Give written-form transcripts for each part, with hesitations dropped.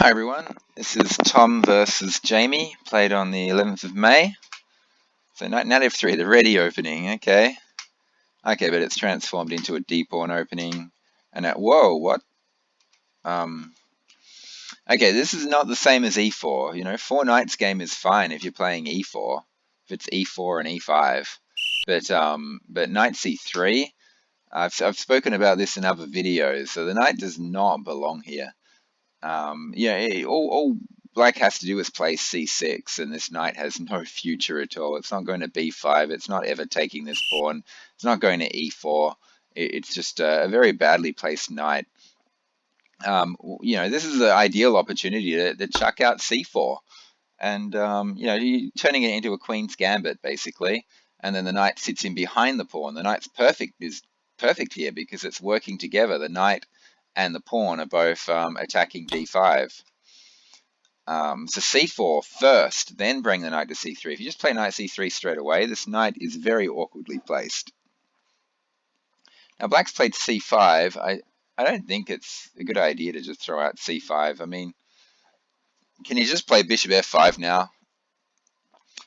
Hi everyone, this is Tom versus Jamie, played on the 11th of May. So knight f3, the ready opening, okay. Okay, but it's transformed into a d-pawn opening. And whoa, what? Okay, this is not the same as e4. You know, 4 knights game is fine if you're playing e4, if it's e4 and e5. But knight c3, I've spoken about this in other videos, so the knight does not belong here. All black has to do is play c6, and this knight has no future at all. It's not going to b5. It's not ever taking this pawn. It's not going to e4. It's just a very badly placed knight. This is the ideal opportunity to chuck out c4, and you're turning it into a queen's gambit basically, and then the knight sits in behind the pawn. The knight's perfect here because it's working together. The knight and the pawn are both attacking d5. So c4 first, then bring the knight to c3. If you just play knight c3 straight away, this knight is very awkwardly placed. Now black's played c5. I don't think it's a good idea to just throw out c5. I mean, can you just play bishop f5 now?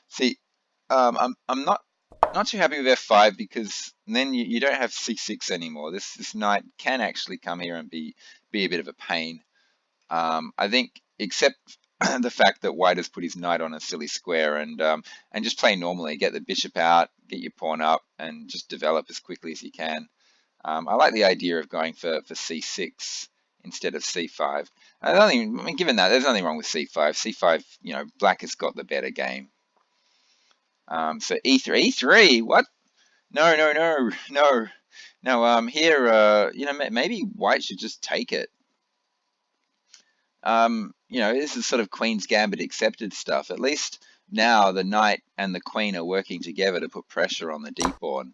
See, I'm not too happy with f5 because then you don't have c6 anymore. This knight can actually come here and be a bit of a pain. I think, except the fact that white has put his knight on a silly square, and just play normally, get the bishop out, get your pawn up, and just develop as quickly as you can. I like the idea of going for c6 instead of c5. Given that, there's nothing wrong with c5. c5, black has got the better game. So e3, what? No. Here, maybe white should just take it. This is sort of Queen's Gambit accepted stuff. At least now the knight and the queen are working together to put pressure on the d-pawn.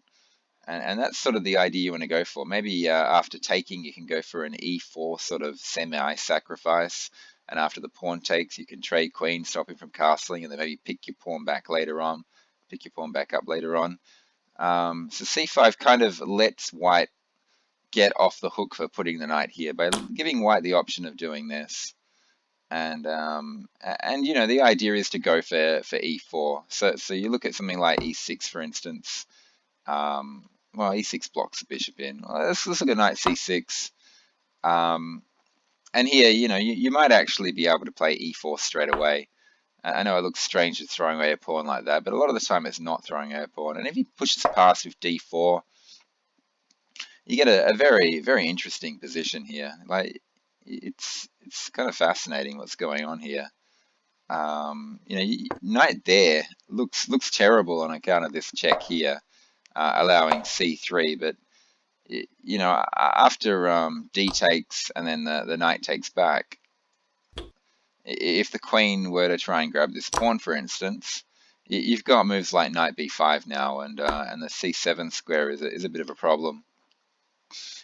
And that's sort of the idea you want to go for. Maybe after taking, you can go for an e4 sort of semi-sacrifice. And after the pawn takes, you can trade queen, stop him from castling, and then maybe pick your pawn back later on. Pick your pawn back up later on. So c5 kind of lets white get off the hook for putting the knight here by giving white the option of doing this. And the idea is to go for e4. So you look at something like e6, for instance. Well, e6 blocks the bishop in. Well, let's look at knight c6. And here, you might actually be able to play e4 straight away. I know it looks strange with throwing away a pawn like that, but a lot of the time it's not throwing away a pawn. And if he pushes past with d4, you get a very, very interesting position here. Like, it's kind of fascinating what's going on here. Knight there looks terrible on account of this check here. Allowing c3, but after d takes and then the knight takes back, if the queen were to try and grab this pawn, for instance, you've got moves like knight b5 now, and the c7 square is a bit of a problem.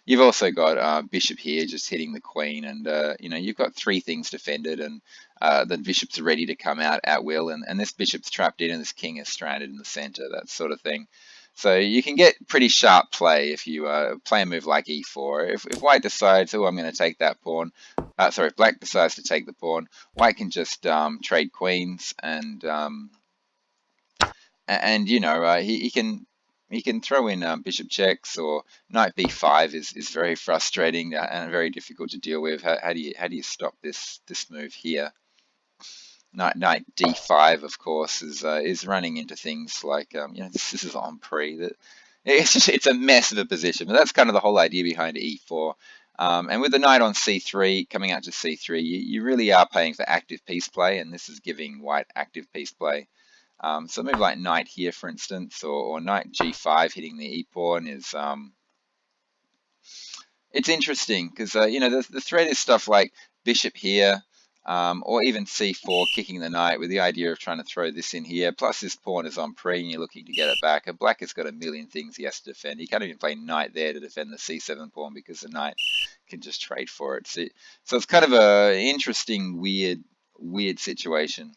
You've also got bishop here just hitting the queen, and you've got 3 things defended, and the bishop's ready to come out at will, and this bishop's trapped in, and this king is stranded in the center, that sort of thing. So you can get pretty sharp play if you play a move like e4. If white decides, oh, I'm going to take that pawn, if black decides to take the pawn, white can just trade queens, and he can throw in bishop checks, or knight b5 is very frustrating and very difficult to deal with. How do you stop this move here? Knight d5, of course, is running into things like this is on pre. It's a mess of a position, but that's kind of the whole idea behind e4. And with the knight on c3 coming out to c3, you really are paying for active piece play, and this is giving white active piece play. So maybe like knight here, for instance, or knight g5 hitting the e pawn is it's interesting because the threat is stuff like bishop here. Or even c4, kicking the knight with the idea of trying to throw this in here. Plus this pawn is on pre and you're looking to get it back. And black has got a million things he has to defend. He can't even play knight there to defend the c7 pawn because the knight can just trade for it. So it's kind of an interesting, weird situation.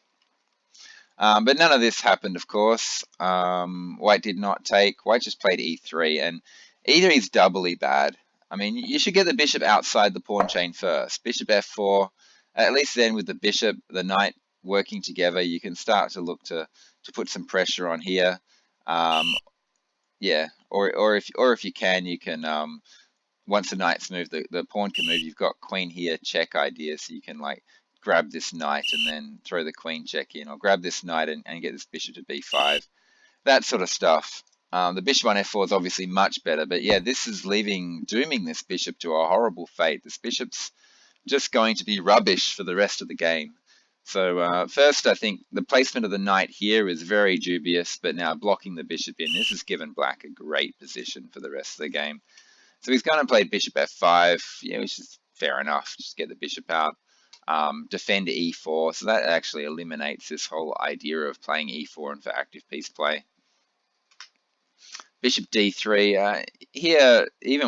But none of this happened, of course. White did not take. White just played e3, and e3 is doubly bad. I mean, you should get the bishop outside the pawn chain first. Bishop f4. At least then with the bishop, the knight working together, you can start to look to put some pressure on here. Yeah, or if you can, you can once the knight's moved, the pawn can move. You've got queen here check idea, so you can like grab this knight and then throw the queen check in, or grab this knight and get this bishop to b5. That sort of stuff. The bishop on f4 is obviously much better, but yeah, this is dooming this bishop to a horrible fate. This bishop's just going to be rubbish for the rest of the game. So first, I think the placement of the knight here is very dubious, but now blocking the bishop in, this has given black a great position for the rest of the game. So he's going to play bishop f5, which is fair enough, just get the bishop out. Defend e4, so that actually eliminates this whole idea of playing e4 and for active piece play. Bishop d3, here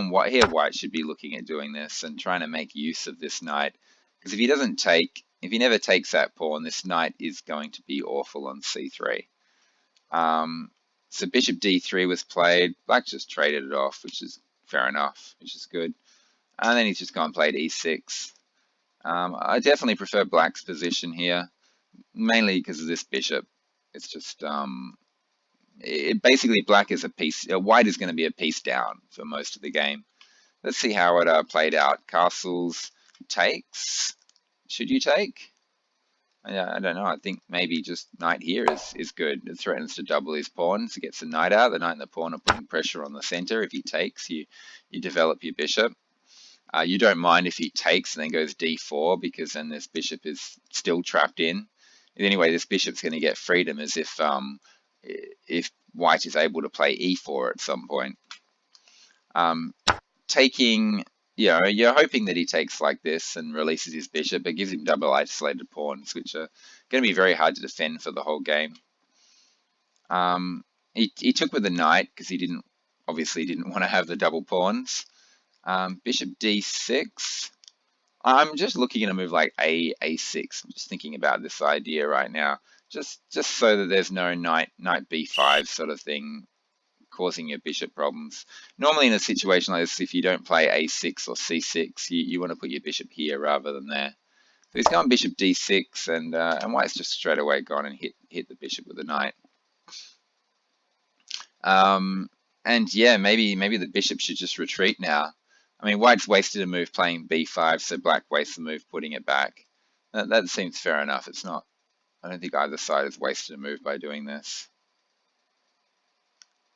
white should be looking at doing this and trying to make use of this knight, because if he never takes that pawn, this knight is going to be awful on c3. So bishop d3 was played, black just traded it off, which is fair enough, which is good. And then he's just gone and played e6. I definitely prefer black's position here, mainly because of this bishop. It's just, basically black is white is going to be a piece down for most of the game. Let's see how it played out. Castles takes. Should you take? I don't know. I think maybe just knight here is good. It threatens to double his pawns. It gets the knight out. The knight and the pawn are putting pressure on the center. If he takes, you develop your bishop. You don't mind if he takes and then goes d4, because then this bishop is still trapped in. Anyway, this bishop's going to get freedom as if white is able to play e4 at some point. Taking, you're hoping that he takes like this and releases his bishop, but gives him double isolated pawns, which are going to be very hard to defend for the whole game. He took with the knight because he obviously didn't want to have the double pawns. Bishop d6. I'm just looking at a move like a6. I'm just thinking about this idea right now, just so that there's no knight b5 sort of thing causing your bishop problems. Normally in a situation like this, if you don't play a6 or c6, you want to put your bishop here rather than there. So he's gone bishop d6, and white's just straight away gone and hit the bishop with the knight. And yeah, maybe the bishop should just retreat now. I mean, white's wasted a move playing b5, so black wastes a move putting it back. That seems fair enough. It's not. I don't think either side has wasted a move by doing this.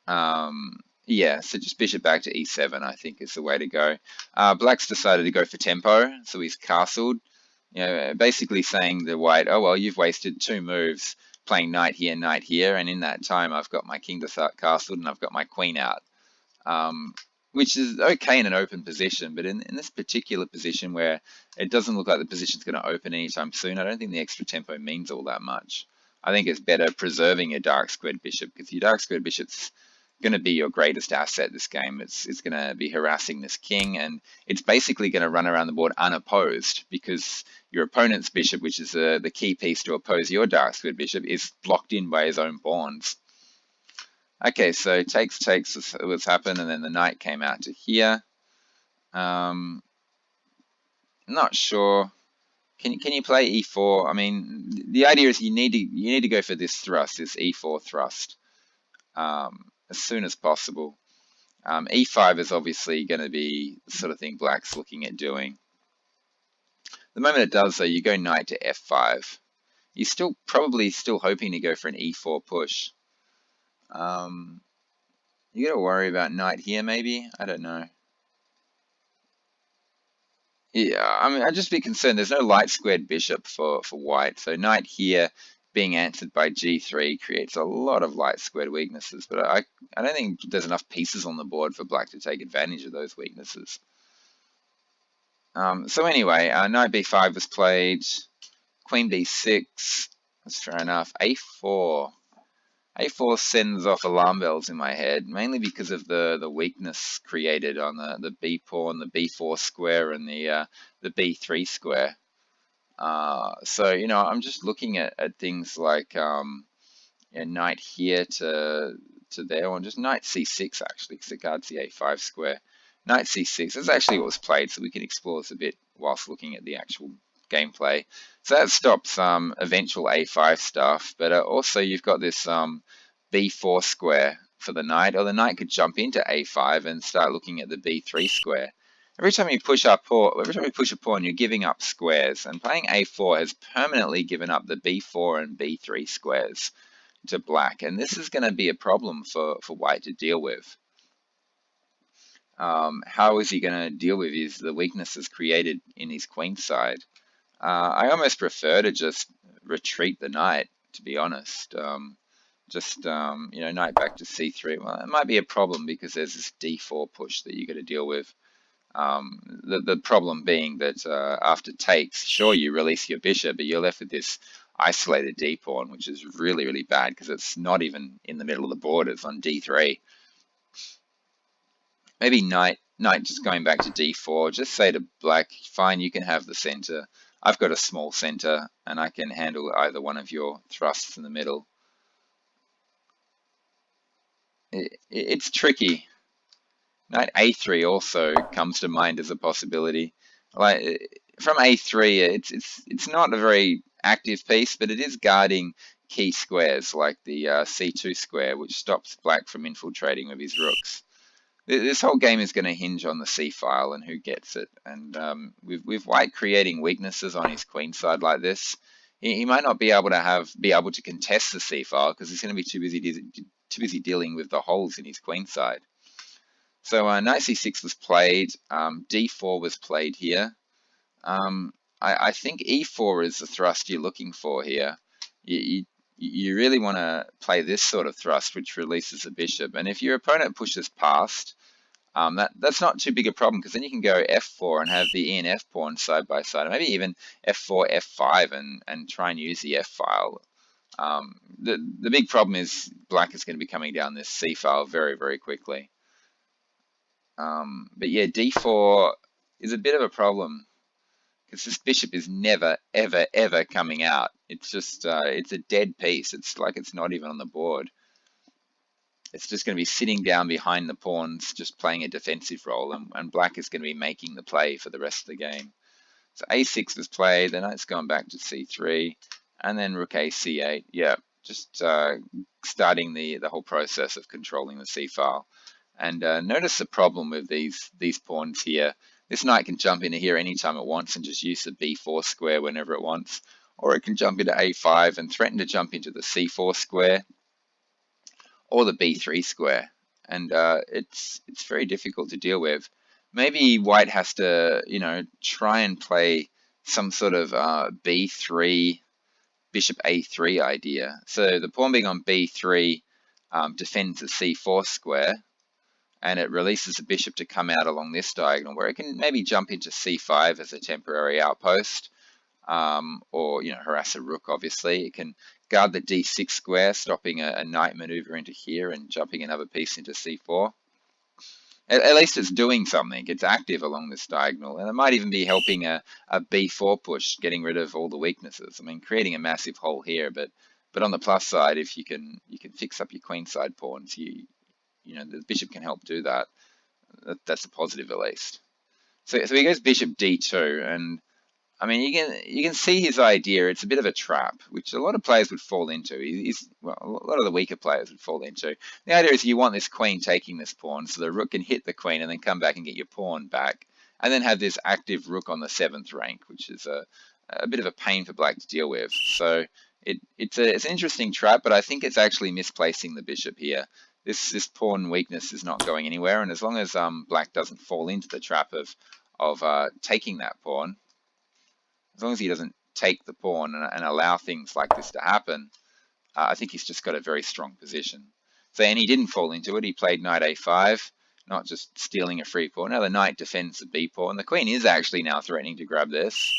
Yeah, so just bishop back to e7, I think, is the way to go. Black's decided to go for tempo, so he's castled. Basically saying to white, oh well, you've wasted 2 moves playing knight here, and in that time I've got my king castled and I've got my queen out. Which is okay in an open position, but in this particular position where it doesn't look like the position's going to open anytime soon, I don't think the extra tempo means all that much. I think it's better preserving your dark squared bishop, because your dark squared bishop's going to be your greatest asset this game. It's going to be harassing this king, and it's basically going to run around the board unopposed, because your opponent's bishop, which is the key piece to oppose your dark squared bishop, is blocked in by his own pawns. Okay, so takes was happened, and then the knight came out to here. Not sure. Can you play e4? I mean, the idea is you need to go for this thrust, this e4 thrust, as soon as possible. E5 is obviously going to be the sort of thing black's looking at doing. The moment it does, though, you go knight to f5. You're probably still hoping to go for an e4 push. You got to worry about knight here, maybe? I don't know. Yeah, I mean, I'd just be concerned. There's no light squared bishop for white, so knight here being answered by g3 creates a lot of light squared weaknesses, but I don't think there's enough pieces on the board for black to take advantage of those weaknesses. So anyway, knight b5 was played, queen b6, that's fair enough, a4. A4 sends off alarm bells in my head, mainly because of the weakness created on the b pawn, the b4 square, and the b3 square. So I'm just looking at things like knight here to there, or just knight c6 actually, because it guards the a5 square. Knight c6. That's actually what was played, so we can explore this a bit whilst looking at the actual gameplay. So that stops eventual a5 stuff, but also you've got this b4 square for the knight, or the knight could jump into a5 and start looking at the b3 square. Every time you push a pawn, you're giving up squares, and playing a4 has permanently given up the b4 and b3 squares to black, and this is going to be a problem for white to deal with. How is he going to deal with the weaknesses created in his queen side? I almost prefer to just retreat the knight, to be honest. Knight back to c3. Well, it might be a problem because there's this d4 push that you got to deal with. The problem being that after takes, sure, you release your bishop, but you're left with this isolated d pawn, which is really, really bad because it's not even in the middle of the board. It's on d3. Maybe knight just going back to d4. Just say to black, fine, you can have the center. I've got a small center, and I can handle either one of your thrusts in the middle. It's tricky. Knight a3 also comes to mind as a possibility. Like from a3, it's not a very active piece, but it is guarding key squares like the c2 square, which stops black from infiltrating with his rooks. This whole game is going to hinge on the c-file and who gets it. And with white creating weaknesses on his queen side like this, he might not be able to contest the c-file because he's going to be too busy dealing with the holes in his queen side. So knight c6 was played. d4 was played here. I think e4 is the thrust you're looking for here. You really want to play this sort of thrust, which releases the bishop. And if your opponent pushes past, that's not too big a problem, because then you can go f4 and have the e and f pawn side by side, or maybe even f4, f5, and try and use the f file. The big problem is black is going to be coming down this c file very, very quickly. But yeah, d4 is a bit of a problem, because this bishop is never, ever, ever coming out. It's just, it's a dead piece. It's like it's not even on the board. It's just going to be sitting down behind the pawns, just playing a defensive role, and black is going to be making the play for the rest of the game. So a6 was played, the knight's gone back to c3, and then rook a c8. Yeah, just starting the whole process of controlling the c-file. And notice the problem with these pawns here. This knight can jump into here anytime it wants and just use the b4 square whenever it wants. Or it can jump into a5 and threaten to jump into the c4 square or the b3 square. And it's very difficult to deal with. Maybe white has to, try and play some sort of b3, bishop a3 idea. So the pawn being on b3 defends the c4 square, and it releases the bishop to come out along this diagonal, where it can maybe jump into c5 as a temporary outpost, or harass a rook. Obviously, it can guard the d6 square, stopping a knight maneuver into here and jumping another piece into c4. At least it's doing something. It's active along this diagonal, and it might even be helping a b4 push, getting rid of all the weaknesses. I mean, creating a massive hole here, but on the plus side, if you can fix up your queenside pawns, the bishop can help do that. That's a positive, at least. So he goes bishop d2, and I mean, you can see his idea. It's a bit of a trap, which a lot of players would fall into. A lot of the weaker players would fall into. The idea is you want this queen taking this pawn, so the rook can hit the queen and then come back and get your pawn back, and then have this active rook on the 7th rank, which is a bit of a pain for black to deal with. So it's an interesting trap, but I think it's actually misplacing the bishop here. This pawn weakness is not going anywhere, and as long as black doesn't fall into the trap of taking that pawn, as long as he doesn't take the pawn and allow things like this to happen, I think he's just got a very strong position. So, and he didn't fall into it. He played knight a5, not just stealing a free pawn. Now the knight defends the b pawn. The queen is actually now threatening to grab this.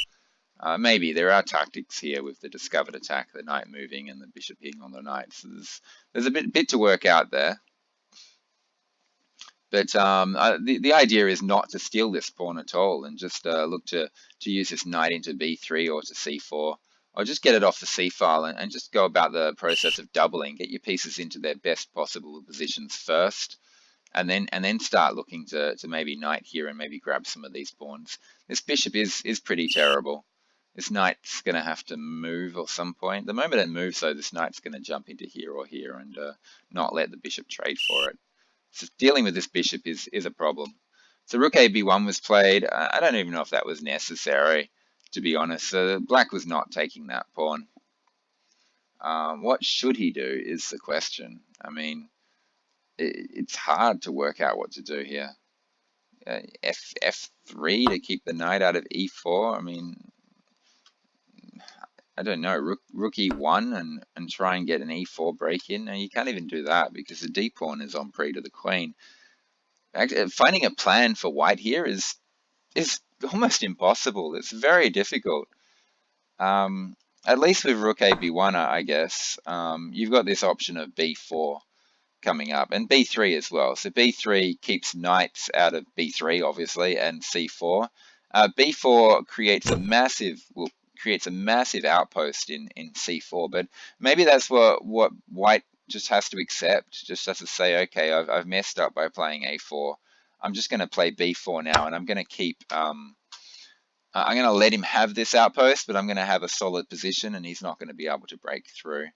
Maybe there are tactics here with the discovered attack, the knight moving and the bishop being on the knight. So there's a bit to work out there. But the idea is not to steal this pawn at all, and just look to use this knight into b3 or to c4, or just get it off the c file and just go about the process of doubling. Get your pieces into their best possible positions first, and then start looking to maybe knight here and maybe grab some of these pawns. This bishop is pretty terrible. This knight's going to have to move at some point. The moment it moves, though, this knight's going to jump into here or here and not let the bishop trade for it. So dealing with this bishop is a problem. So rook a b1 was played. I don't even know if that was necessary, to be honest. Black was not taking that pawn. What should he do is the question. I mean, it's hard to work out what to do here. F3 to keep the knight out of e4. I mean, I don't know, rook e1 and try and get an e4 break in. Now, you can't even do that because the d pawn is on pre to the queen. Actually, finding a plan for white here is almost impossible. It's very difficult. At least with rook a b1, I guess, you've got this option of b4 coming up, and b3 as well. So b3 keeps knights out of b3, obviously, and c4. b4 creates a massive outpost in c4, but maybe that's what white just has to accept. Just has to say, okay, I've messed up by playing a4. I'm just going to play b4 now, and I'm going to keep. I'm going to let him have this outpost, but I'm going to have a solid position, and he's not going to be able to break through.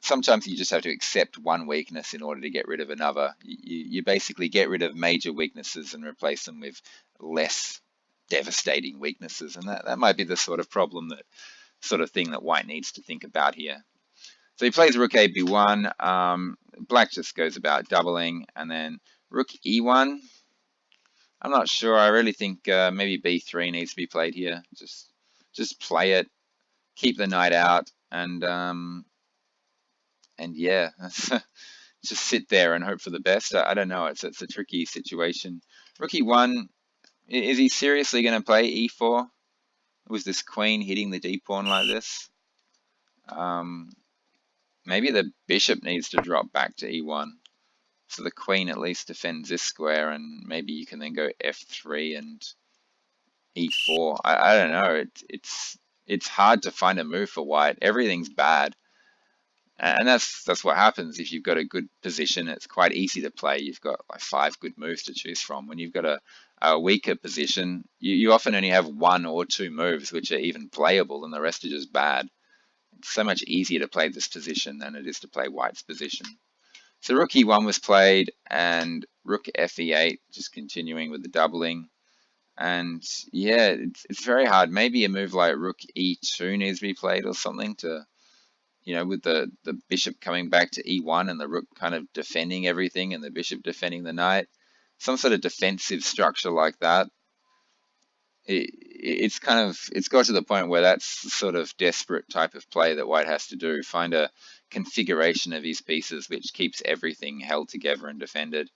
Sometimes you just have to accept one weakness in order to get rid of another. You basically get rid of major weaknesses and replace them with less devastating weaknesses, and that might be the sort of thing that white needs to think about here. So he plays rook a b1. Black just goes about doubling, and then rook e1. I'm not sure. I really think maybe b3 needs to be played here. Just play it, keep the knight out, and yeah, just sit there and hope for the best. I don't know. It's a tricky situation. Rook e1. Is he seriously going to play e4? Was this queen hitting the d pawn like this? Maybe the bishop needs to drop back to e1. So the queen at least defends this square, and maybe you can then go f3 and e4. I don't know. It's hard to find a move for white. Everything's bad. And that's what happens if you've got a good position. It's quite easy to play. You've got like 5 good moves to choose from. When you've got a weaker position, you often only have 1 or 2 moves which are even playable, and the rest are just bad. It's so much easier to play this position than it is to play white's position. So rook e1 was played, and rook fe8, just continuing with the doubling. And yeah, it's very hard. Maybe a move like rook e2 needs to be played or something to, with the bishop coming back to e1 and the rook kind of defending everything and the bishop defending the knight. Some sort of defensive structure like that. It's got to the point where that's the sort of desperate type of play that white has to do. Find a configuration of his pieces which keeps everything held together and defended.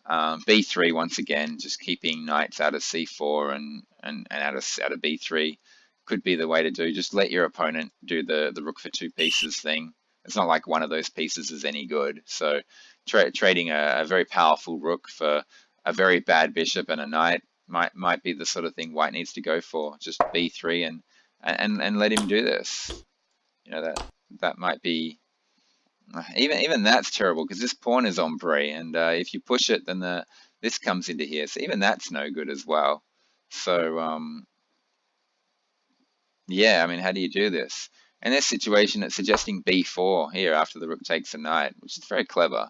b3 once again, just keeping knights out of c4 and out of b3 could be the way to do. Just let your opponent do the rook for 2 pieces thing. It's not like one of those pieces is any good. So trading a very powerful rook for a very bad bishop and a knight might be the sort of thing white needs to go for. Just b3 and let him do this. That might be even that's terrible because this pawn is on pre, and if you push it, then this comes into here. So even that's no good as well. So yeah, I mean, how do you do this? In this situation, it's suggesting b4 here after the rook takes a knight, which is very clever.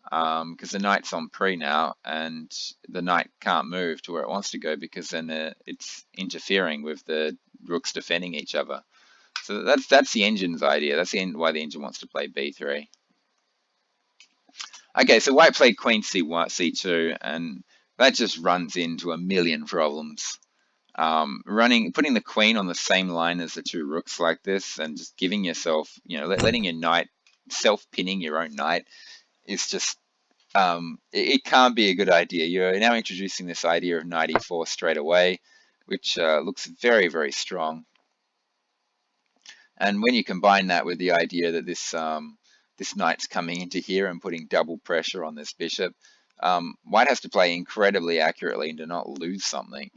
Because the knight's on pre now, and the knight can't move to where it wants to go because then it's interfering with the rooks defending each other. So that's the engine's idea. That's why the engine wants to play b3. Okay, so white played queen c2, and that just runs into a million problems. Putting the queen on the same line as the 2 rooks like this, and just giving yourself, letting your knight self-pinning your own knight is just, it can't be a good idea. You're now introducing this idea of knight e4 straight away, which looks very, very strong. And when you combine that with the idea that this knight's coming into here and putting double pressure on this bishop, white has to play incredibly accurately and to not lose something.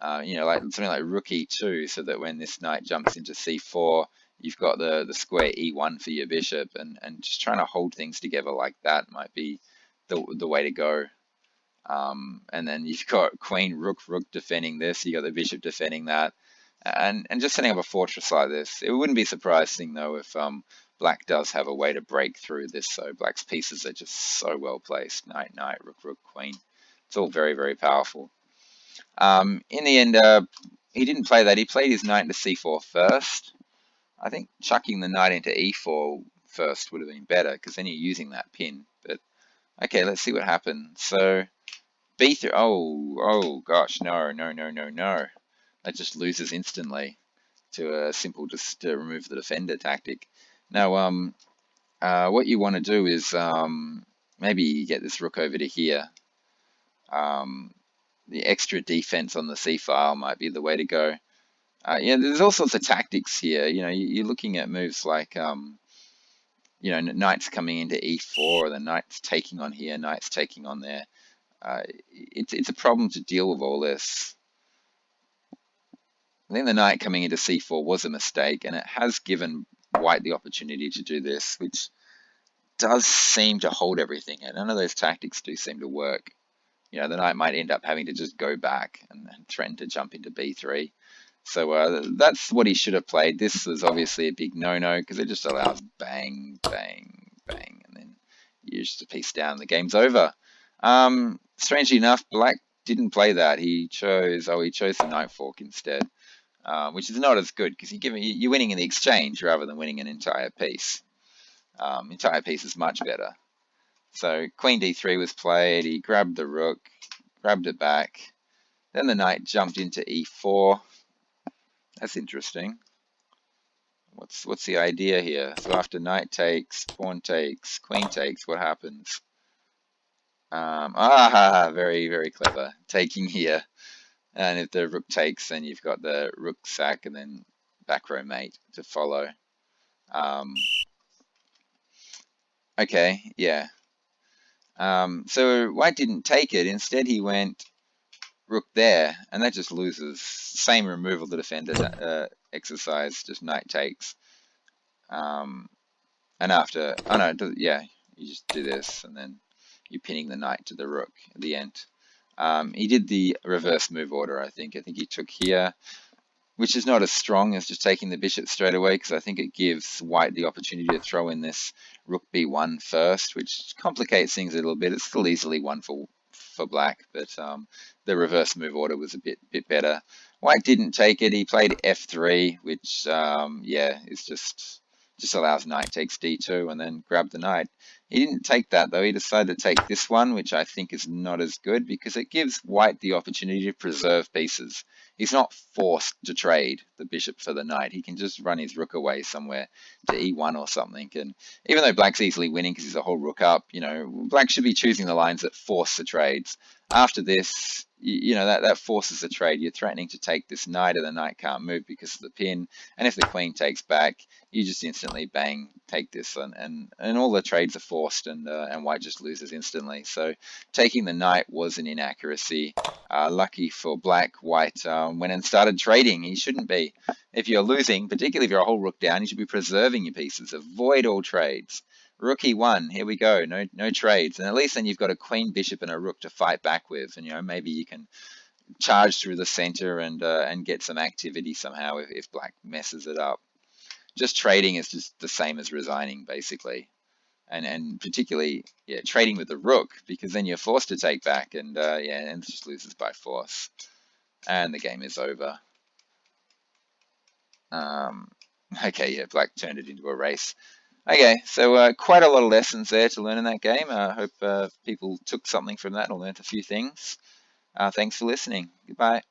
Like something like rook e2, so that when this knight jumps into c4, you've got the square e1 for your bishop, and just trying to hold things together like that might be the way to go. And then you've got queen, rook, rook defending this. You got the bishop defending that, and just setting up a fortress like this. It wouldn't be surprising though if black does have a way to break through this. So black's pieces are just so well placed. Knight, knight, rook, rook, queen. It's all very, very powerful. In the end, he didn't play that. He played his knight into c4 first. I think chucking the knight into e4 first would have been better because then you're using that pin. But okay, let's see what happens. So b3. Oh gosh, no. That just loses instantly to a simple just to remove the defender tactic. Now, what you want to do is maybe get this rook over to here. The extra defense on the c file might be the way to go. Yeah, there's all sorts of tactics here. You know, you're looking at moves like, you know, knights coming into e4, or the knight's taking on here, knight's taking on there. It's a problem to deal with all this. I think the knight coming into c4 was a mistake, and it has given white the opportunity to do this, which does seem to hold everything. And none of those tactics do seem to work. You know, the knight might end up having to just go back and threaten to jump into b3. So that's what he should have played. This was obviously a big no-no because it just allows bang, bang, bang, and then you just a piece down, the game's over. Strangely enough, black didn't play that. He chose the knight fork instead, which is not as good because you're winning in the exchange rather than winning an entire piece. Entire piece is much better. So queen d3 was played. He grabbed the rook, grabbed it back. Then the knight jumped into e4. That's interesting. What's the idea here? So after knight takes, pawn takes, queen takes, what happens? Very, very clever. Taking here. And if the rook takes, then you've got the rook sack and then back row mate to follow. Okay, yeah. So white didn't take it. Instead, he went rook there, and that just loses. Same removal the defender exercise, just knight takes. And after, oh no, yeah, you just do this, and then you're pinning the knight to the rook at the end. He did the reverse move order, I think. I think he took here, which is not as strong as just taking the bishop straight away, because I think it gives white the opportunity to throw in this rook b1 first, which complicates things a little bit. It's still easily won for black, but the reverse move order was a bit better. White didn't take it. He played f3, which yeah, is just allows knight takes d2 and then grab the knight. He didn't take that though. He decided to take this one, which I think is not as good because it gives white the opportunity to preserve pieces. He's not forced to trade the bishop for the knight. He can just run his rook away somewhere to e1 or something. And even though black's easily winning because he's a whole rook up, you know, black should be choosing the lines that force the trades. After this, you know, that forces a trade. You're threatening to take this knight, and the knight can't move because of the pin. And if the queen takes back, you just instantly bang, take this, and all the trades are forced, and white just loses instantly. So taking the knight was an inaccuracy. Lucky for black, white went and started trading. He shouldn't be. If you're losing, particularly if you're a whole rook down, you should be preserving your pieces. Avoid all trades. Rook e1, here we go, no trades. And at least then you've got a queen, bishop, and a rook to fight back with. And, you know, maybe you can charge through the center and get some activity somehow if black messes it up. Just trading is just the same as resigning, basically. And particularly, yeah, trading with the rook, because then you're forced to take back, and yeah, and it just loses by force. And the game is over. Okay, yeah, black turned it into a race. Okay, so quite a lot of lessons there to learn in that game. I hope people took something from that or learnt a few things. Thanks for listening. Goodbye.